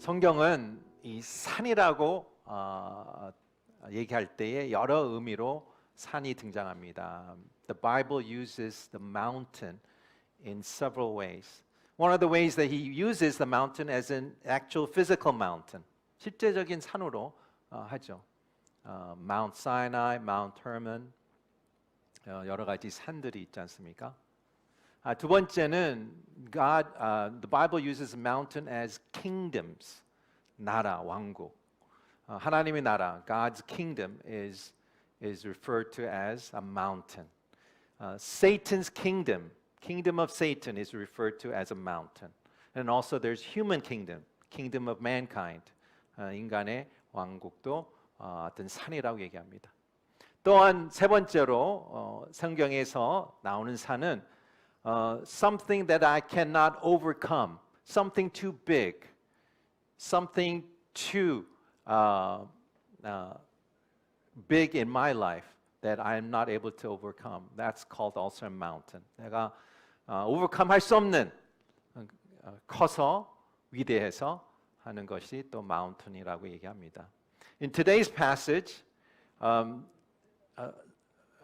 성경은 이 산이라고 얘기할 때에 여러 의미로 산이 등장합니다. The Bible uses the mountain in several ways. One of the ways that he uses the mountain as an actual physical mountain. 실제적인 산으로 하죠. Mount Sinai, Mount Hermon, 여러 가지 산들이 있지 않습니까? 두 번째는 the Bible uses mountain as kingdoms, 나라, 왕국. 하나님의 나라, God's kingdom is referred to as a mountain. Satan's kingdom of Satan is referred to as a mountain. And also there's human kingdom of mankind. 인간의 왕국도 어떤 산이라고 얘기합니다. 또한 세 번째로 성경에서 나오는 산은 something that I cannot overcome, something too big, something too big in my life that I am not able to overcome. That's called also a mountain. 내가 overcome 할 수 없는 커서 위대해서 하는 것이 또 mountain이라고 얘기합니다. In today's passage,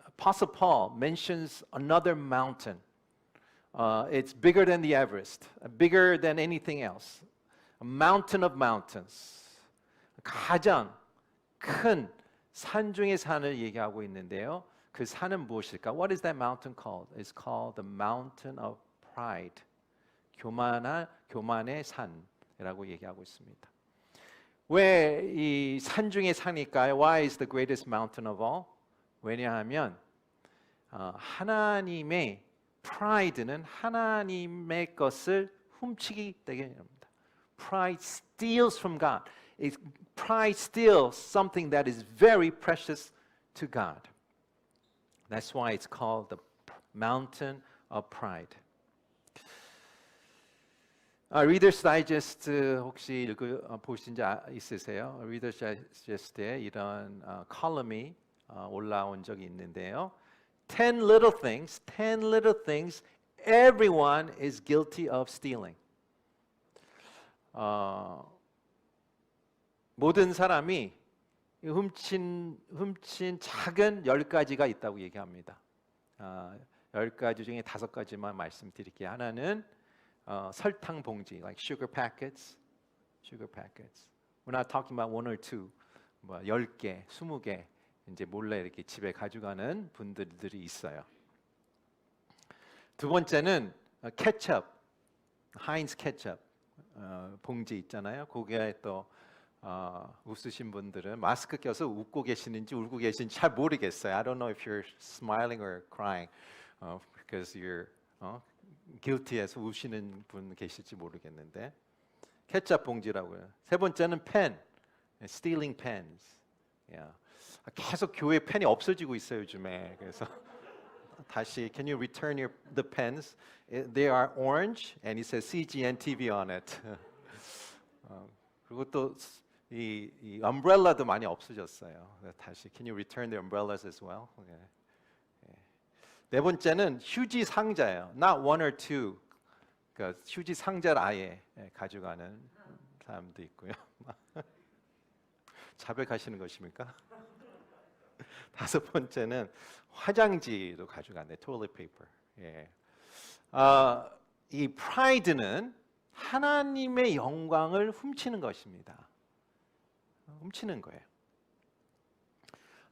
Apostle Paul mentions another mountain. It's bigger than the Everest, bigger than anything else. A mountain of mountains. 가장 큰 산 중의 산을 얘기하고 있는데요. 그 산은 무엇일까? What is that mountain called? It's called the mountain of pride. 교만의 산이라고 얘기하고 있습니다. 왜 이 산 중의 산일까요? Why is the greatest mountain of all? 왜냐하면 하나님의 pride는 하나님의 것을 훔치기 때문입니다. Pride steals from God. Pride steals something that is very precious to God. That's why it's called the mountain of pride. Reader's Digest 혹시 보신 적 있으세요? Reader's Digest에 이런 컬럼이 올라온 적이 있는데요. 10 little things everyone is guilty of stealing. 모든 사람이 훔친 작은 10가지가 있다고 얘기합니다. 10가지 중에 5가지만 말씀드릴게요. 하나는 설탕 봉지, like sugar packets. We're not talking about one or two, 10개, 20개 이제 몰래 이렇게 집에 가져가는 분들이 있어요. 두 번째는 케첩, 하인즈 케첩 봉지 있잖아요. 거기에 또 웃으신 분들은 마스크 껴서 웃고 계시는지 울고 계시는지 잘 모르겠어요. I don't know if you're smiling or crying because you're guilty해서 우시는 분 계실지 모르겠는데 케첩 봉지라고요. 세 번째는 펜, stealing pens. Yeah. 계속 교회 펜이 없어지고 있어요 요즘에. 그래서 다시 can you return the pens? They are orange and it says CGN-TV on it. 그리고 또 이 umbrel라도 많이 없어졌어요. 다시 can you return the umbrellas as well? 네 번째는 휴지 상자예요. Not one or two. 그러니까 휴지 상자를 아예 가져가는 사람도 있고요. 자백하시는 것입니까? 다섯 번째는 화장지도 가져간대. toilet paper. 예. 이 pride는 하나님의 영광을 훔치는 것입니다. 훔치는 거예요.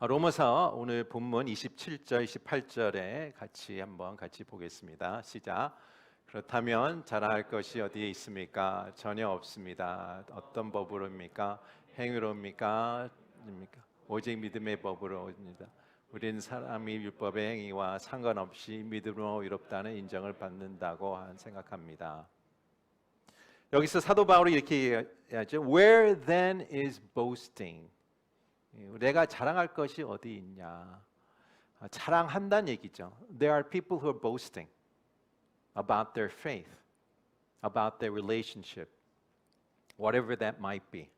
로마서 오늘 본문 27절, 28절에 같이 보겠습니다. 시작. 그렇다면 자랑할 것이 어디에 있습니까? 전혀 없습니다. 어떤 법으로입니까? 행위로입니까? 오직 믿음의 법으로입니다. 우리는 사람이 율법의 행위와 상관없이 믿음으로 의롭다는 인정을 받는다고 생각합니다. 여기서 사도 바울이 이렇게 얘기하죠. Where then is boasting? 내가 자랑할 것이 어디 있냐? 자랑한다는 얘기죠. There are people who are boasting about their faith, about their relationship, whatever that might be.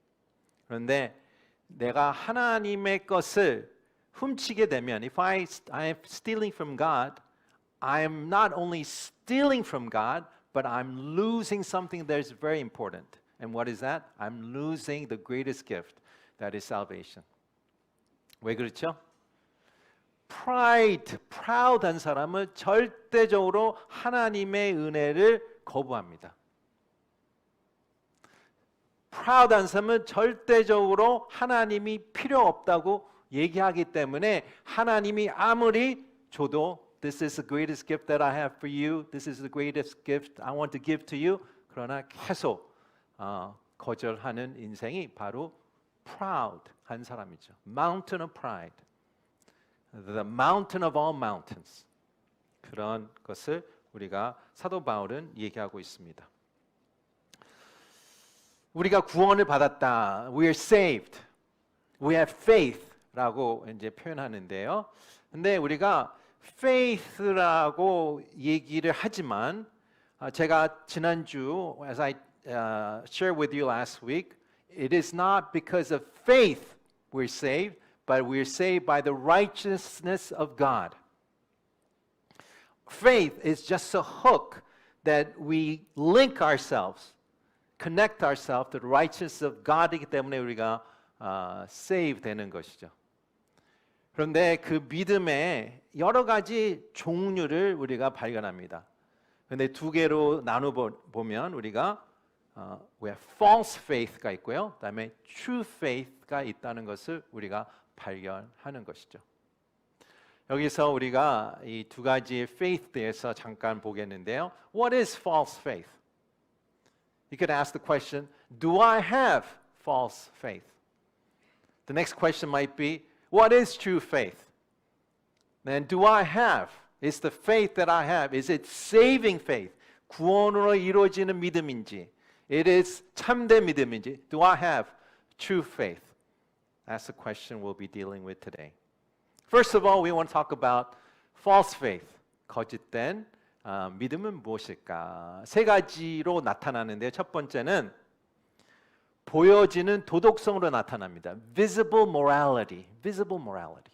그런데 내가 하나님의 것을 훔치게 되면, if I am stealing from God, I am not only stealing from God, but I'm losing something that is very important. And what is that? I'm losing the greatest gift, that is salvation. 왜 그렇죠? proud한 사람은 절대적으로 하나님의 은혜를 거부합니다. proud한 사람은 절대적으로 하나님이 필요 없다고 얘기하기 때문에 하나님이 아무리 줘도 This is the greatest gift that I have for you. This is the greatest gift I want to give to you. 그러나 계속 거절하는 인생이 바로 proud한 사람이죠. Mountain of pride. The mountain of all mountains. 그런 것을 우리가 사도 바울은 얘기하고 있습니다. 우리가 구원을 받았다. We are saved. We have faith라고 이제 표현하는데요. 근데 우리가 faith라고 얘기를 하지만 제가 지난주 as I shared with you last week, it is not because of faith we're saved, but we're saved by the righteousness of God. Faith is just a hook that we link ourselves, connect ourselves to the righteousness of God이기 때문에 우리가 save 되는 것이죠. 그런데 그 믿음의 여러 가지 종류를 우리가 발견합니다. 그런데 두 개로 나눠 보면 우리가 we have false faith가 있고요. 그다음에 true faith가 있다는 것을 우리가 발견하는 것이죠. 여기서 우리가 이 두 가지의 faith 대해서 잠깐 보겠는데요. What is false faith? You could ask the question, do I have false faith? The next question might be, what is true faith? Then do I have? Is the faith that I have, is it saving faith? 구원으로 이루어지는 믿음인지, it is 참된 믿음인지, do I have true faith? That's the question we'll be dealing with today. First of all, we want to talk about false faith. 거짓된 믿음은 무엇일까? 세 가지로 나타나는데요. 첫 번째는 보여지는 도덕성으로 나타납니다. Visible morality. Visible morality.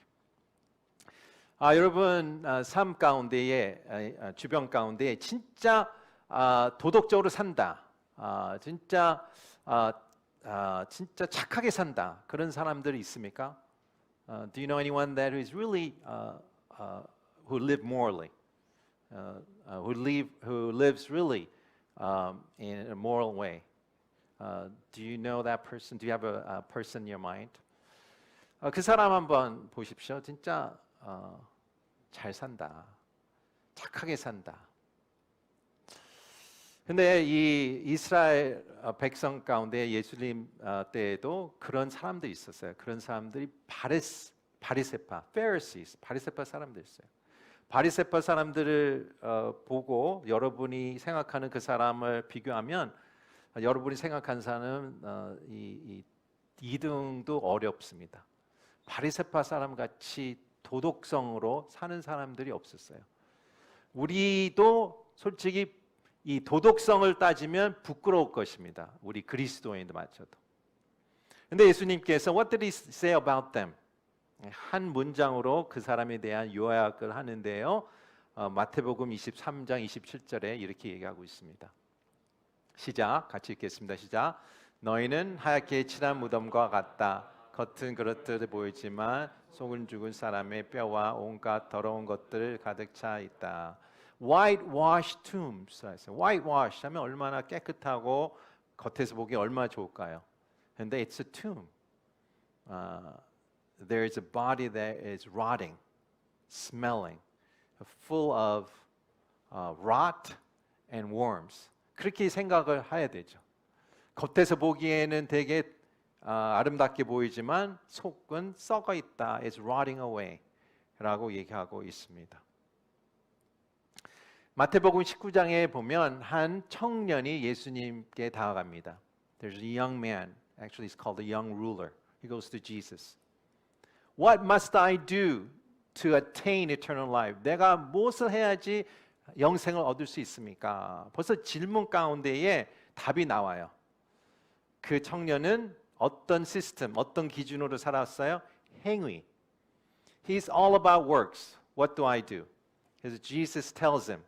여러분 삶 가운데에 주변 가운데에 진짜 도덕적으로 산다. 진짜 착하게 산다. 그런 사람들이 있습니까? Do you know anyone that is really who live morally, who lives really in a moral way? Do you know that person? Do you have a person in your mind? 그 사람 한번 보십시오. 진짜 잘 산다. 착하게 산다. 근데 이 이스라엘 백성 가운데 예수님 때에도 그런 사람들이 있었어요. 그런 사람들이 바리새파, Pharisees, 바리새파 사람들이 있어요. 바리새파 사람들을 보고 여러분이 생각하는 그 사람을 비교하면 여러분이 생각하는 사람은 이 2등도 어렵습니다. 바리새파 사람 같이 도덕성으로 사는 사람들이 없었어요. 우리도 솔직히 이 도덕성을 따지면 부끄러울 것입니다. 우리 그리스도인도 마쳐도. 근데 예수님께서 What did he say about them? 한 문장으로 그 사람에 대한 요약을 하는데요. 마태복음 23장 27절에 이렇게 얘기하고 있습니다. 시작, 같이 읽겠습니다. 시작. 너희는 하얗게 칠한 무덤과 같다. 겉은 그렇듯 보이지만 속은 죽은 사람의 뼈와 온갖 더러운 것들 가득 차 있다. Whitewashed tombs. Whitewash 하면 얼마나 깨끗하고 겉에서 보기 얼마나 좋을까요? 근데 it's a tomb. There is a body that is rotting, smelling, full of rot and worms. 그렇게 생각을 해야 되죠. 겉에서 보기에는 되게 아름답게 보이지만 속은 썩어 있다. It's rotting away. 라고 얘기하고 있습니다. 마태복음 19장에 보면 한 청년이 예수님께 다가갑니다. There's a young man, actually he's called a young ruler. He goes to Jesus. What must I do to attain eternal life? 내가 무엇을 해야지 영생을 얻을 수 있습니까? 벌써 질문 가운데에 답이 나와요. 그 청년은 어떤 시스템, 어떤 기준으로 살았어요? 행위. He's all about works. What do I do? 그래서 Jesus tells him,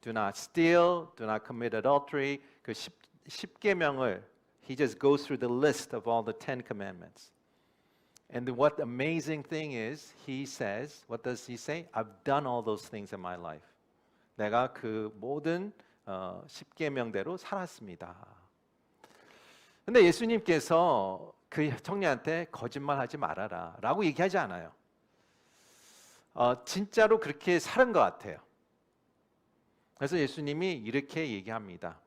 do not steal, do not commit adultery. 그 10계명을 he just goes through the list of all the 10 commandments. And what the amazing thing is, he says, what does he say? I've done all those things in my life. 내가 그 모든 10계명대로 살았습니다. 근데 예수님께서 그 청년한테 거짓말하지 말아라 라고 얘기하지 않아요. 진짜로 그렇게 살은 것 같아요. 그래서 예수님이 이렇게 얘기합니다.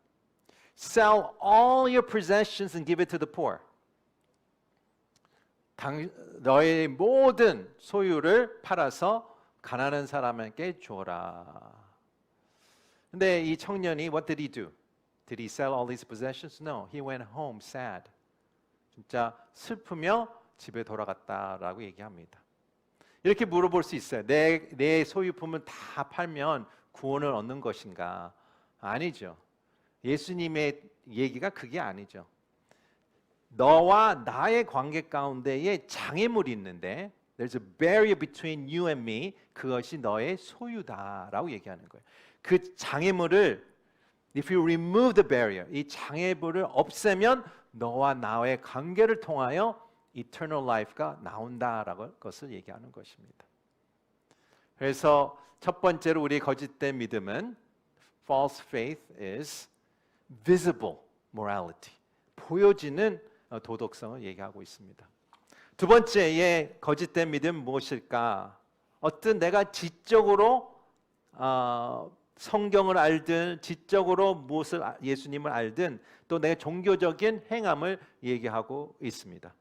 Sell all your possessions and give it to the poor. 너의 모든 소유를 팔아서 가난한 사람에게 주어라. 근데 이 청년이 what did he do? Did he sell all his possessions? No, he went home sad. 진짜 슬프며 집에 돌아갔다라고 얘기합니다. 이렇게 물어볼 수 있어요. 내 소유품은 다 팔면 구원을 얻는 것인가? 아니죠. 예수님의 얘기가 그게 아니죠. 너와 나의 관계 가운데에 장애물이 있는데 There's a barrier between you and me. 그것이 너의 소유다라고 얘기하는 거예요. 그 장애물을 If you remove the barrier, 이 장애물을 없애면 너와 나의 관계를 통하여 eternal life가 나온다라고 것을 얘기하는 것입니다. 그래서 첫 번째로 우리 거짓된 믿음은 false faith is visible morality. 보여지는 도덕성을 얘기하고 있습니다. 두 번째의 거짓된 믿음 무엇일까? 어떤 내가 지적으로 성경을 알든 지적으로 무엇을 예수님을 알든 또 내가 종교적인 행함을 얘기하고 있습니다.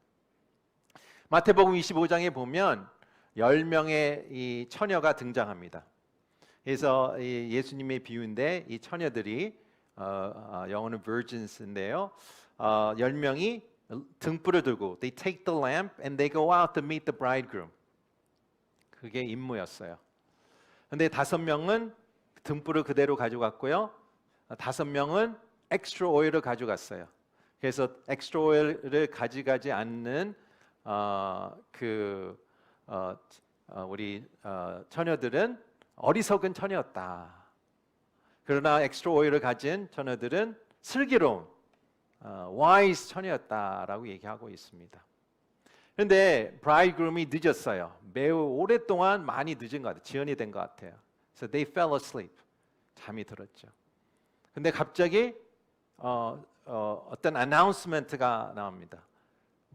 마태복음 25장에 보면 10명의 이 처녀가 등장합니다. 그래서 이 예수님의 비유인데 이 처녀들이 영어는 virgins인데요. 10명이 등불을 들고 they take the lamp and they go out to meet the bridegroom. 그게 임무였어요. 근데 5명은 등불을 그대로 가져갔고요. 5명은 extra oil을 가져갔어요. 그래서 extra oil을 가져가지 않는 우리 처녀들은 어리석은 처녀였다. 그러나 extra oil을 가진 처녀들은 슬기로운 wise 처녀였다라고 얘기하고 있습니다. 그런데 bridegroom이 늦었어요. 매우 오랫동안 많이 늦은 것 같아요. 지연이 된 것 같아요. So they fell asleep. 잠이 들었죠. 근데 갑자기 어떤 announcement가 나옵니다.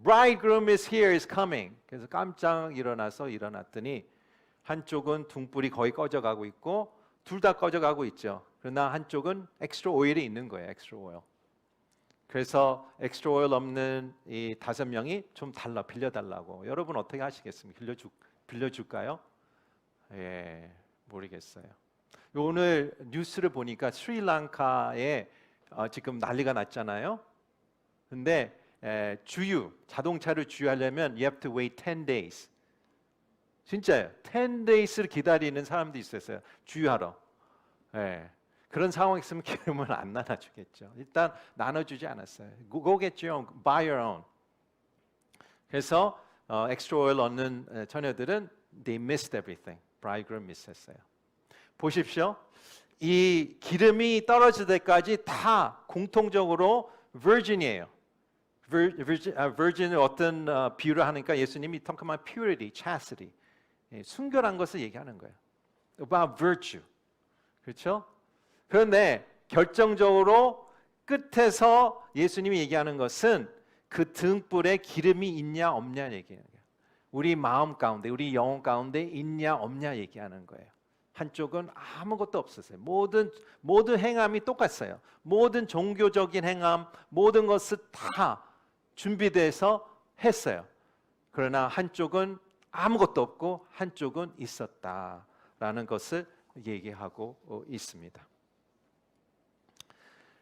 Bridegroom is here, is coming. 그래서 깜짝 일어났더니 한쪽은 등불이 거의 꺼져가고 있고 둘 다 꺼져가고 있죠. 그러나 한쪽은 extra oil이 있는 거예요. extra oil. 그래서 extra oil 없는 이 5명이 좀 빌려달라고. 여러분 어떻게 하시겠습니까? 빌려줄까요? 예, 모르겠어요. 오늘 뉴스를 보니까 스리랑카에 지금 난리가 났잖아요. 근데 자동차를 주유하려면 you have to wait 10 days. 진짜요. 10 days를 기다리는 사람도 있었어요. 주유하러. 예. 그런 상황이 있으면 기름을 안 나눠주겠죠. 일단 나눠주지 않았어요. Go get your own, buy your own. 그래서 extra oil 얻는 처녀들은 they missed everything. bridegroom miss했어요. 보십시오. 이 기름이 떨어질 때까지 다 공통적으로 virgin이에요. virgin을 어떤 비유를 하니까 예수님이 talk about purity, chastity, 순결한 것을 얘기하는 거예요. About virtue, 그렇죠? 그런데 결정적으로 끝에서 예수님이 얘기하는 것은 그 등불에 기름이 있냐 없냐 얘기하는 거예요. 우리 마음 가운데, 우리 영혼 가운데 있냐 없냐 얘기하는 거예요. 한쪽은 아무것도 없었어요. 모든 행함이 똑같아요. 모든 종교적인 행함, 모든 것을 다 준비돼서 했어요. 그러나 한쪽은 아무것도 없고 한쪽은 있었다라는 것을 얘기하고 있습니다.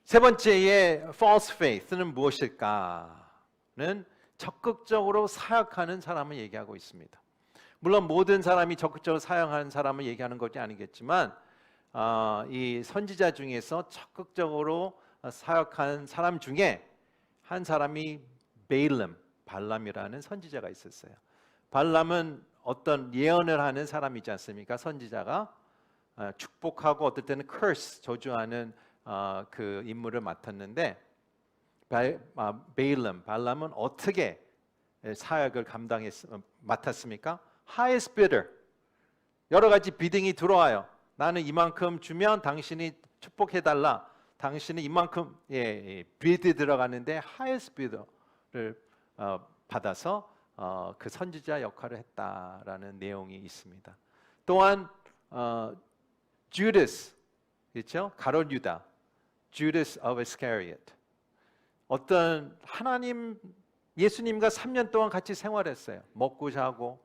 세 번째의 false faith는 무엇일까는 적극적으로 사역하는 사람을 얘기하고 있습니다. 물론 모든 사람이 적극적으로 사역하는 사람을 얘기하는 것이 아니겠지만 이 선지자 중에서 적극적으로 사역하는 사람 중에 한 사람이 발람이라는 선지자가 있었어요. 발람은 어떤 예언을 하는 사람이지 않습니까? 선지자가 축복하고 어떨 때는 curse, 저주하는 그 임무를 맡았는데 발람은 어떻게 사역을 맡았습니까? highest bidder. 여러 가지 비딩이 들어와요. 나는 이만큼 주면 당신이 축복해달라. 당신은 이만큼 비드 들어가는데 highest bidder를 받아서 그 선지자 역할을 했다라는 내용이 있습니다. 또한 주다스, 그렇죠? 가룟 유다, Judas of Iscariot. 어떤 예수님과 3년 동안 같이 생활했어요. 먹고 자고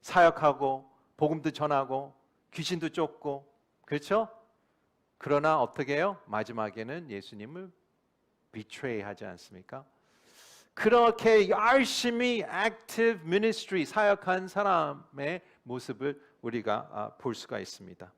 사역하고 복음도 전하고 귀신도 쫓고, 그렇죠? 그러나 어떻게 해요? 마지막에는 예수님을 betray하지 않습니까? 그렇게 열심히 active ministry 사역한 사람의 모습을 우리가 볼 수가 있습니다.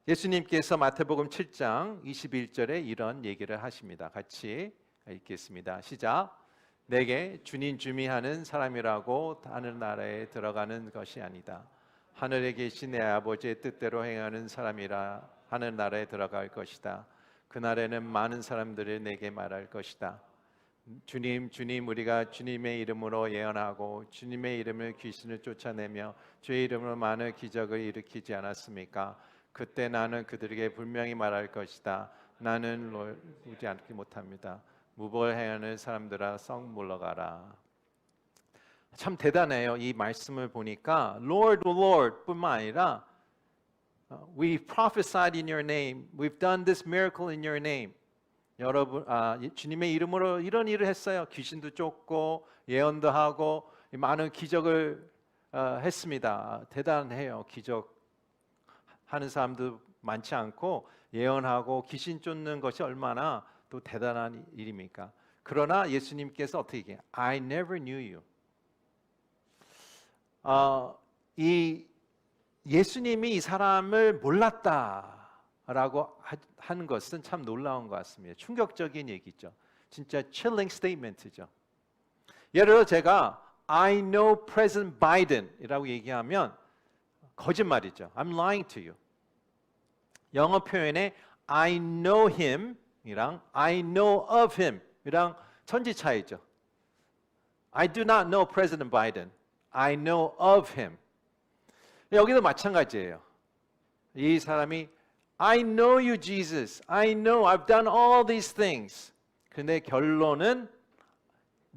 예수님께서 마태복음 7장 21절에 이런 얘기를 하십니다. 같이 읽겠습니다. 시작. 내게 주님 주미하는 사람이라고 하늘나라에 들어가는 것이 아니다. 하늘에 계신 내 아버지의 뜻대로 행하는 사람이라 하늘나라에 들어갈 것이다. 그날에는 많은 사람들이 내게 말할 것이다. 주님, 주님, 우리가 주님의 이름으로 예언하고 주님의 이름을 귀신을 쫓아내며 주의 이름으로 많은 기적을 일으키지 않았습니까? 그때 나는 그들에게 분명히 말할 것이다. 나는 오지 않기 못합니다. 무벌 행하는 사람들아 썩 물러가라. 참 대단해요. 이 말씀을 보니까 Lord, Lord 뿐만 아니라 We prophesied in your name. We've done this miracle in your name. 여러분, 주님의 이름으로 이런 일을 했어요. 귀신도 쫓고 예언도 하고 많은 기적을 했습니다. 대단해요. 기적 하는 사람도 많지 않고 예언하고 귀신 쫓는 것이 얼마나 또 대단한 일입니까? 그러나 예수님께서 어떻게 얘기해요? I never knew you. 이 예수님이 이 사람을 몰랐다라고 하는 것은 참 놀라운 것 같습니다. 충격적인 얘기죠. 진짜 chilling statement죠. 예를 들어 제가 I know President Biden이라고 얘기하면 거짓말이죠. I'm lying to you. 영어 표현에 I know him이랑 I know of him이랑 천지 차이죠. I do not know President Biden. I know of him. 여기도 마찬가지예요. 이 사람이 I know you, Jesus. I know I've done all these things. 근데 결론은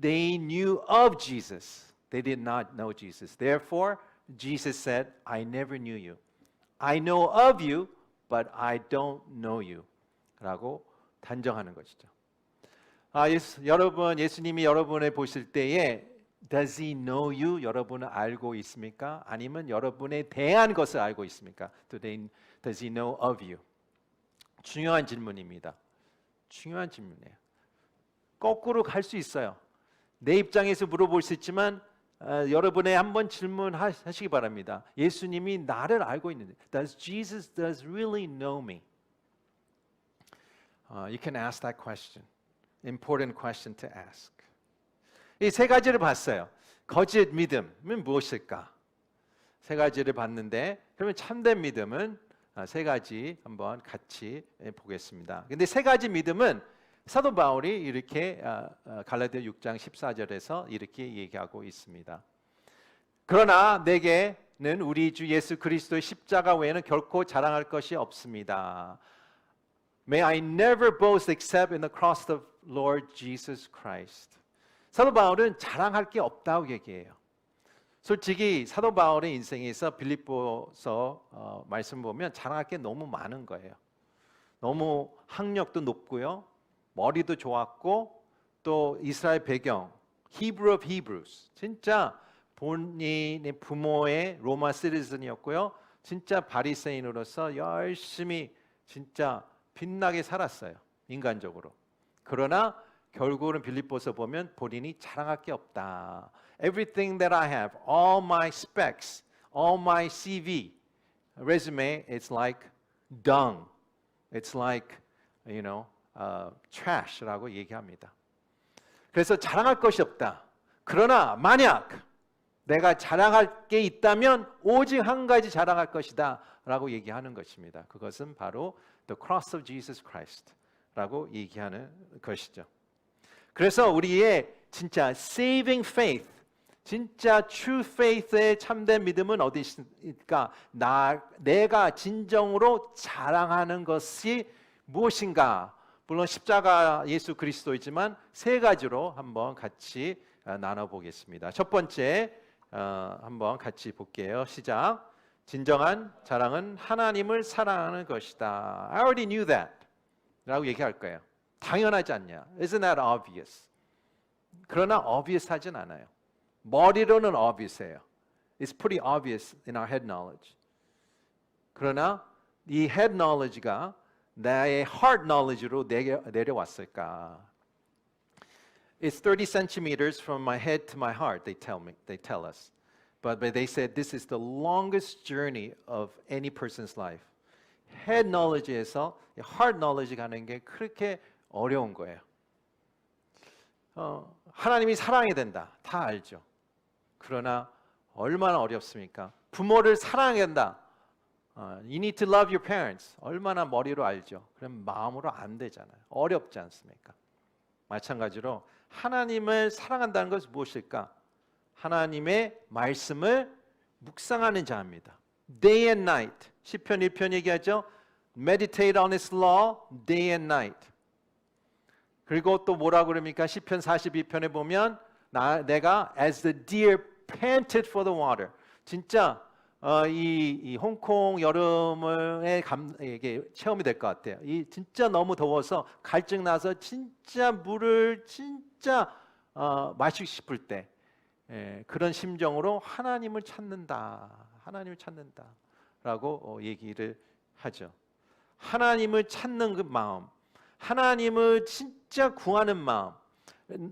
they knew of Jesus. They did not know Jesus. Therefore, Jesus said, I never knew you. I know of you, but I don't know you. 라고 단정하는 것이죠. 여러분, 예수님이 여러분을 보실 때에 Does he know you? 여러분은 알고 있습니까? 아니면 여러분에 대한 것을 알고 있습니까? Does he know of you? 중요한 질문입니다. 중요한 질문이에요. 거꾸로 갈 수 있어요. 내 입장에서 물어볼 수 있지만 여러분의 한번 질문하시기 바랍니다. 예수님이 나를 알고 있는데 Does Jesus really know me? You can ask that question. Important question to ask. 이 세 가지를 봤어요. 거짓 믿음은 무엇일까? 세 가지를 봤는데 그러면 참된 믿음은 세 가지 한번 같이 보겠습니다. 근데 세 가지 믿음은 사도 바울이 이렇게 갈라디아 6장 14절에서 이렇게 얘기하고 있습니다. 그러나 내게는 우리 주 예수 그리스도의 십자가 외에는 결코 자랑할 것이 없습니다. May I never boast except in the cross of Lord Jesus Christ. 사도 바울은 자랑할 게 없다고 얘기해요. 솔직히 사도 바울의 인생에서 빌립보서 말씀 보면 자랑할 게 너무 많은 거예요. 너무 학력도 높고요. 머리도 좋았고 또 이스라엘 배경, Hebrew of Hebrews. 진짜 본인의 부모의 로마 시티즌이었고요. 진짜 바리새인으로서 열심히 진짜 빛나게 살았어요. 인간적으로. 그러나 결국은 빌립보서 보면 본인이 자랑할 게 없다. Everything that I have, all my specs, all my CV, resume, it's like dung. It's like, trash라고 얘기합니다. 그래서 자랑할 것이 없다. 그러나 만약 내가 자랑할 게 있다면 오직 한 가지 자랑할 것이다 라고 얘기하는 것입니다. 그것은 바로 the cross of Jesus Christ 라고 얘기하는 것이죠. 그래서 우리의 진짜 saving faith, 진짜 true faith의 참된 믿음은 어디 있을까? 내가 진정으로 자랑하는 것이 무엇인가? 물론 십자가 예수 그리스도이지만 세 가지로 한번 같이 나눠보겠습니다. 첫 번째 한번 같이 볼게요. 시작. 진정한 자랑은 하나님을 사랑하는 것이다. I already knew that 라고 얘기할 거예요. 당연하지 않냐? Isn't that obvious? 그러나 obvious 하진 않아요. 머리로는 obvious해요. It's pretty obvious in our head knowledge. 그러나 이 head knowledge가 나의 heart knowledge로 내려왔을까? It's 30 centimeters from my head to my heart, they tell us. But they said this is the longest journey of any person's life. head knowledge에서 heart knowledge 가는 게 그렇게 어려운 거예요. 하나님이 사랑해야 된다. 다 알죠. 그러나 얼마나 어렵습니까? 부모를 사랑해야 된다. You need to love your parents. 얼마나 머리로 알죠. 그럼 마음으로 안 되잖아요. 어렵지 않습니까? 마찬가지로 하나님을 사랑한다는 것은 무엇일까? 하나님의 말씀을 묵상하는 자입니다. Day and night. 시편 1편 얘기하죠. Meditate on His law day and night. 그리고 또 뭐라 그럽니까? 시편 42편에 보면 내가 as the deer panted for the water. 진짜 이 홍콩 여름의 이게 체험이 될 것 같아요. 이 진짜 너무 더워서 갈증 나서 진짜 물을 진짜 마시고 싶을 때 그런 심정으로 하나님을 찾는다. 하나님을 찾는다라고 얘기를 하죠. 하나님을 찾는 그 마음, 하나님을 진짜 구하는 마음,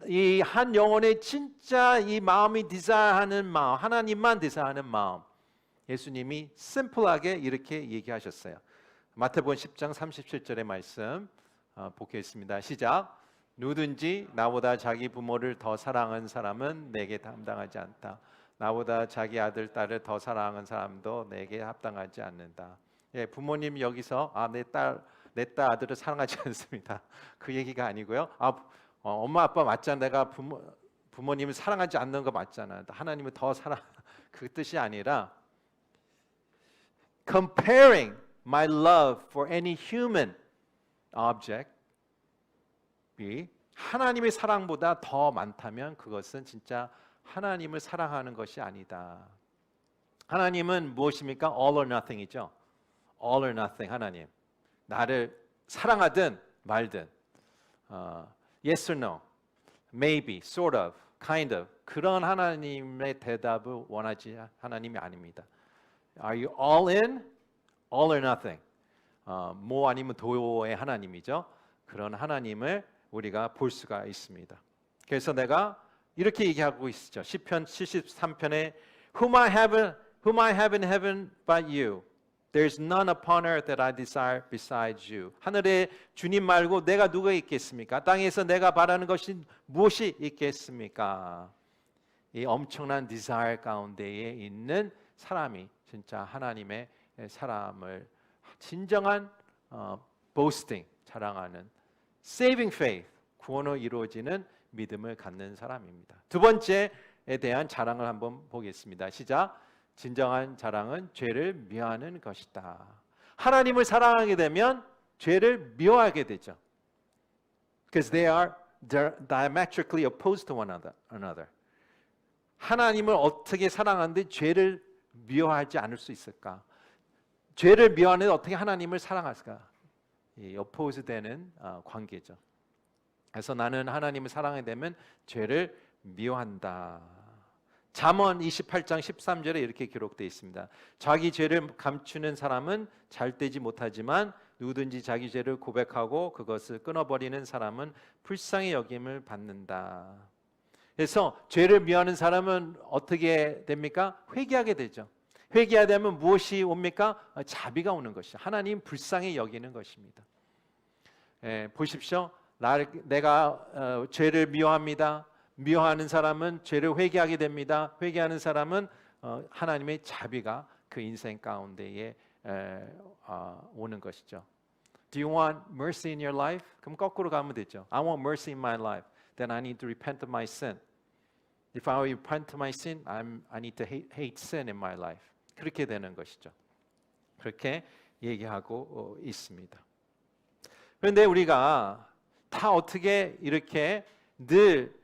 이 한 영혼의 진짜 이 마음이 디자이어하는 마음, 하나님만 디자이어하는 마음. 예수님이 심플하게 이렇게 얘기하셨어요. 마태복음 10장 37절의 말씀 보겠습니다. 시작. 누구든지 나보다 자기 부모를 더 사랑하는 사람은 내게 합당하지 않다. 나보다 자기 아들, 딸을 더 사랑하는 사람도 내게 합당하지 않는다. 예, 부모님 여기서 내 딸, 아들을 사랑하지 않습니다. 그 얘기가 아니고요. 엄마 아빠 맞잖아. 내가 부모님을 사랑하지 않는 거 맞잖아. 하나님을 더 사랑. 그 뜻이 아니라 comparing my love for any human object 이 하나님의 사랑보다 더 많다면 그것은 진짜 하나님을 사랑하는 것이 아니다. 하나님은 무엇입니까? All or nothing이죠. All or nothing 하나님. 나를 사랑하든 말든 yes or no, maybe, sort of, kind of 그런 하나님의 대답을 원하지 하나님이 아닙니다. Are you all in? All or nothing. 뭐 아니면 도의 하나님이죠. 그런 하나님을 우리가 볼 수가 있습니다. 그래서 내가 이렇게 얘기하고 있죠. 시편 73편에 Whom I have in heaven but you. There's none upon earth that I desire besides you. 하늘에 주님 말고 내가 누가 있겠습니까? 땅에서 내가 바라는 것이 무엇이 있겠습니까? 이 엄청난 desire 가운데에 있는 사람이 진짜 하나님의 사람을 진정한 boasting, 자랑하는 saving faith, 구원으로 이루어지는 믿음을 갖는 사람입니다. 두 번째에 대한 자랑을 한번 보겠습니다. 시작. 진정한 자랑은 죄를 미워하는 것이다. 하나님을 사랑하게 되면 죄를 미워하게 되죠. Because they are diametrically opposed to one another. 하나님을 어떻게 사랑하는데 죄를 미워하지 않을 수 있을까? 죄를 미워하는데 어떻게 하나님을 사랑할까? 이 oppose 되는 관계죠. 그래서 나는 하나님을 사랑하게 되면 죄를 미워한다. 잠언 28장 13절에 이렇게 기록되어 있습니다. 자기 죄를 감추는 사람은 잘되지 못하지만 누구든지 자기 죄를 고백하고 그것을 끊어버리는 사람은 불쌍히 여김을 받는다. 그래서 죄를 미워하는 사람은 어떻게 됩니까? 회개하게 되죠. 회개하게 되면 무엇이 옵니까? 자비가 오는 것이죠. 하나님 불쌍히 여기는 것입니다. 보십시오. 내가 죄를 미워합니다. 미워하는 사람은 죄를 회개하게 됩니다. 회개하는 사람은 하나님의 자비가 그 인생 가운데에 오는 것이죠. Do you want mercy in your life? 그럼 거꾸로 가면 되죠. I want mercy in my life. then I need to repent of my sin. If I repent of my sin, I need to hate sin in my life. 그렇게 되는 것이죠. 그렇게 얘기하고 있습니다. 그런데 우리가 다 어떻게 이렇게 늘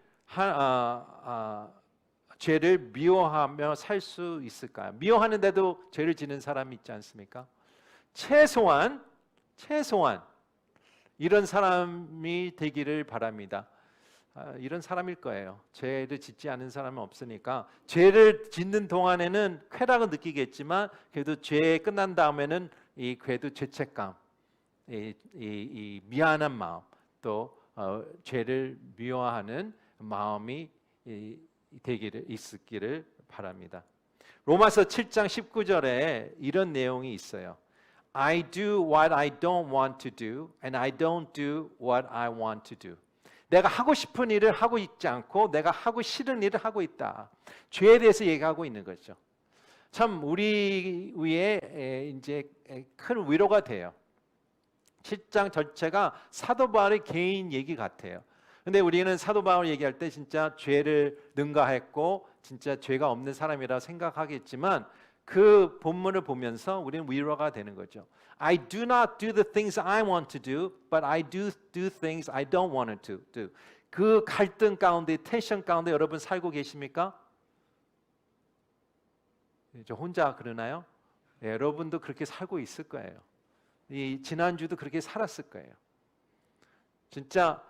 죄를 미워하며 살 수 있을까요? 미워하는데도 죄를 지는 사람이 있지 않습니까? 최소한 이런 사람이 되기를 바랍니다. 이런 사람일 거예요. 죄를 짓지 않은 사람은 없으니까 죄를 짓는 동안에는 쾌락을 느끼겠지만 그래도 죄 끝난 다음에는 이 그래도 죄책감, 이 미안한 마음, 또 죄를 미워하는 마음이 있기를 바랍니다. 로마서 7장 19절에 이런 내용이 있어요. I do what I don't want to do, and I don't do what I want to do. 내가 하고 싶은 일을 하고 있지 않고 내가 하고 싫은 일을 하고 있다. 죄에 대해서 얘기하고 있는 거죠. 참 우리 위에 이제 큰 위로가 돼요. 7장 전체가 사도 바울의 개인 얘기 같아요. 근데 우리는 사도 바울 얘기할 때 진짜 죄를 능가했고 진짜 죄가 없는 사람이라 생각하겠지만 그 본문을 보면서 우리는 위로가 되는 거죠. I do not do the things I want to do, but I do things I don't want to do. 그 갈등 가운데, 텐션 가운데 여러분 살고 계십니까? 저 혼자 그러나요? 네, 여러분도 그렇게 살고 있을 거예요. 이 지난주도 그렇게 살았을 거예요. 진짜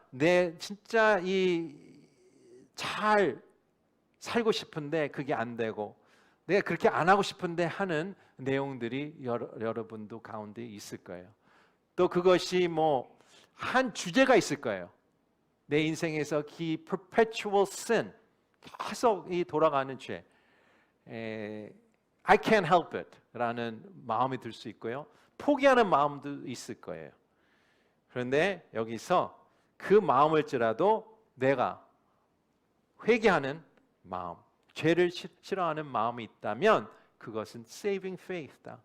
잘 살고 싶은데 그게 안 되고 내가 그렇게 안 하고 싶은데 하는 내용들이 여러분도 가운데 있을 거예요. 또 그것이 한 주제가 있을 거예요. 내 인생에서 perpetual sin, 계속 돌아가는 죄. I can't help it 라는 마음이 들 수 있고요. 포기하는 마음도 있을 거예요. 그런데 여기서 그 마음을지라도 내가 회개하는 마음, 죄를 싫어하는 마음이 있다면 그것은 saving faith다.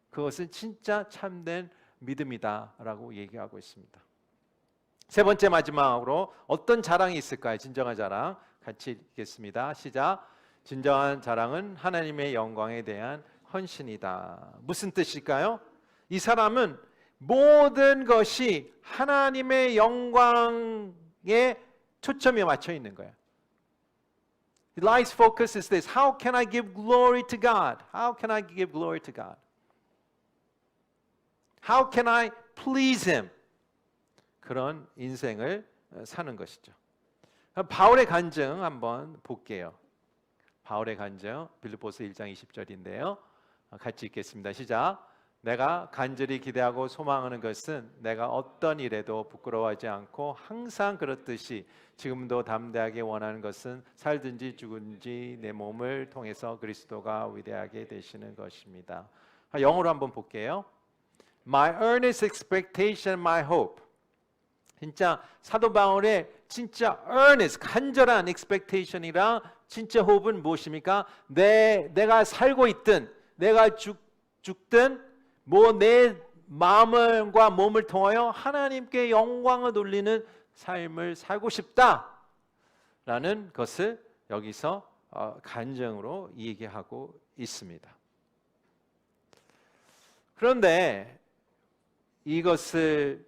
그것은 진짜 참된 믿음이다라고 얘기하고 있습니다. 세 번째 마지막으로 어떤 자랑이 있을까요? 진정한 자랑 같이 읽겠습니다. 시작. 진정한 자랑은 하나님의 영광에 대한 헌신이다. 무슨 뜻일까요? 이 사람은 모든 것이 하나님의 영광에 초점이 맞춰 있는 거예요. Life's focus is this. How can I give glory to God? How can I give glory to God? How can I please Him? 그런 인생을 사는 것이죠. 바울의 간증 한번 볼게요. 바울의 간증 빌립보서 1장 20절인데요. 같이 읽겠습니다. 시작. 내가 간절히 기대하고 소망하는 것은 내가 어떤 일에도 부끄러워하지 않고 항상 그렇듯이 지금도 담대하게 원하는 것은 살든지 죽은지 내 몸을 통해서 그리스도가 위대하게 되시는 것입니다. 영어로 한번 볼게요. My earnest expectation, my hope. 진짜 사도 바울의 진짜 earnest, 간절한 expectation이랑 진짜 hope은 무엇입니까? 내가 살고 있든 내가 죽든 내 마음과 몸을 통하여 하나님께 영광을 돌리는 삶을 살고 싶다라는 것을 여기서 간증으로 얘기하고 있습니다. 그런데 이것을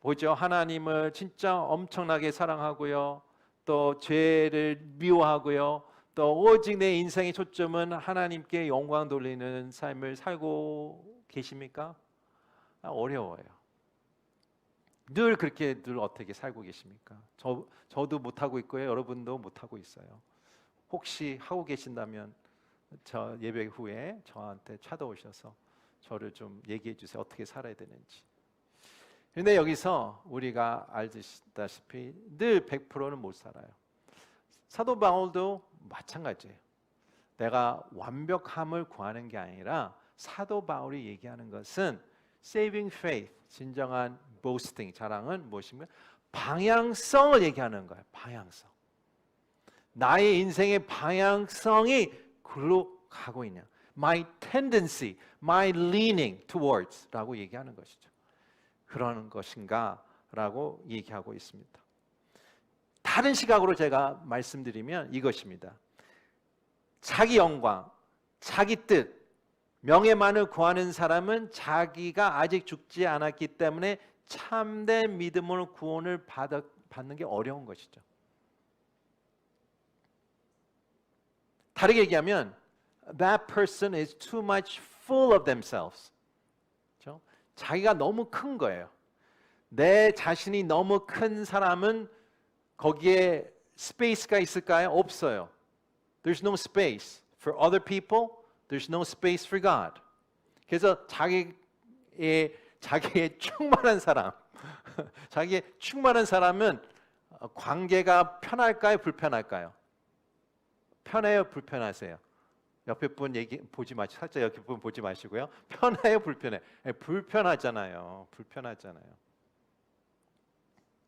보죠. 하나님을 진짜 엄청나게 사랑하고요. 또 죄를 미워하고요. 또 오직 내 인생의 초점은 하나님께 영광 돌리는 삶을 살고 계십니까? 어려워요. 늘 그렇게 어떻게 살고 계십니까? 저도 못하고 있고요. 여러분도 못하고 있어요. 혹시 하고 계신다면 저 예배 후에 저한테 찾아오셔서 저를 좀 얘기해 주세요. 어떻게 살아야 되는지. 그런데 여기서 우리가 알다시피 늘 100%는 못 살아요. 사도 바울도 마찬가지예요. 내가 완벽함을 구하는 게 아니라 사도 바울이 얘기하는 것은 saving faith, 진정한 boasting, 자랑은 무엇인가요? 방향성을 얘기하는 거예요. 방향성. 나의 인생의 방향성이 글로 가고 있냐. My tendency, my leaning towards 라고 얘기하는 것이죠. 그러는 것인가 라고 얘기하고 있습니다. 다 다른 시각으로 제가 말씀드리면 이것입니다. 자기 영광, 자기 뜻, 명예만을 구하는 사람은 자기가 아직 죽지 않았기 때문에 참된 믿음으로 구원을 받는 게 어려운 것이죠. 다르게 얘기하면 that person is too much full of themselves. 그렇죠? 자기가 너무 큰 거예요. 내 자신이 너무 큰 사람은 거기에 스페이스가 있을까요? 없어요. There's no space for other people. There's no space for God. 그래서 자기의 충만한 사람, 자기의 충만한 사람은 관계가 편할까요? 불편할까요? 편해요? 불편하세요? 옆에 분 보지 마시고 살짝 옆에 분 보지 마시고요. 편해요? 불편해? 불편하잖아요. 불편하잖아요.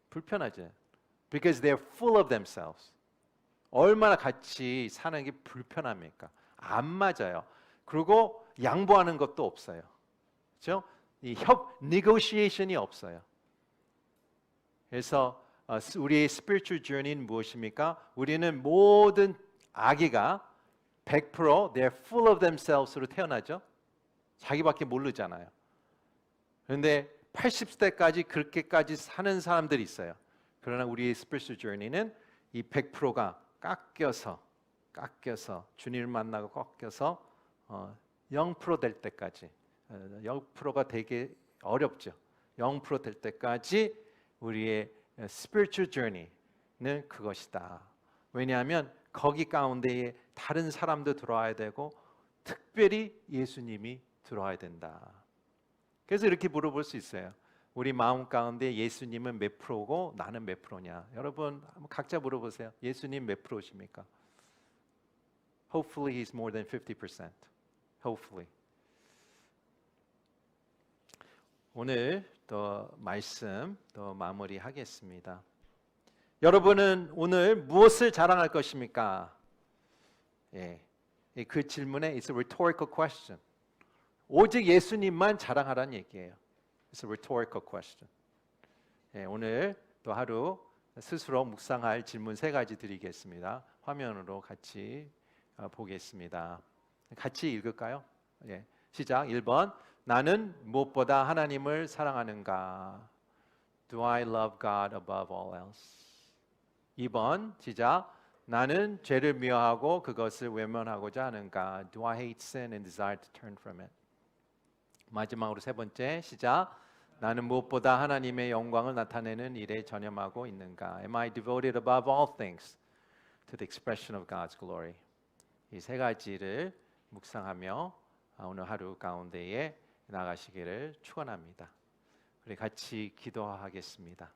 불편하죠. Because they're full of themselves. 얼마나 같이 사는 게 불편합니까? 안 맞아요. 그리고 양보하는 것도 없어요. 그렇죠? 이 negotiation이 없어요. 그래서 우리의 spiritual journey는 무엇입니까? 우리는 모든 아기가 100% they're full of themselves로 태어나죠. 자기밖에 모르잖아요. 그런데 80세까지 그렇게까지 사는 사람들이 있어요. 그러나 우리의 spiritual journey는 이 100%가 깎여서 주님을 만나고 깎여서 0%될 때까지 0%가 되게 어렵죠. 0%될 때까지 우리의 spiritual journey는 그것이다. 왜냐하면 거기 가운데에 다른 사람도 들어와야 되고 특별히 예수님이 들어와야 된다. 그래서 이렇게 물어볼 수 있어요. 우리 마음 가운데 예수님은 몇 프로고 나는 몇 프로냐? 여러분 각자 물어보세요. 예수님 몇 프로십니까? Hopefully he's more than 50%. Hopefully. 오늘 또 말씀 또 마무리하겠습니다. 여러분은 오늘 무엇을 자랑할 것입니까? 예, 그 질문에 it's a rhetorical question. 오직 예수님만 자랑하라는 얘기예요. It's a rhetorical question. 예, 오늘 또 하루 스스로 묵상할 질문 3가지 드리겠습니다. 화면으로 같이 보겠습니다. 같이 읽을까요? 예, 시작. 1번. 나는 무엇보다 하나님을 사랑하는가? Do I love God above all else? 2번. 시작. 나는 죄를 미워하고 그것을 외면하고자 하는가? Do I hate sin and desire to turn from it? 마지막으로 3번째. 시작. 나는 무엇보다 하나님의 영광을 나타내는 일에 전념하고 있는가? Am I devoted above all things to the expression of God's glory? 이 3가지를 묵상하며 오늘 하루 가운데에 나가시기를 축원합니다. 우리 같이 기도하겠습니다.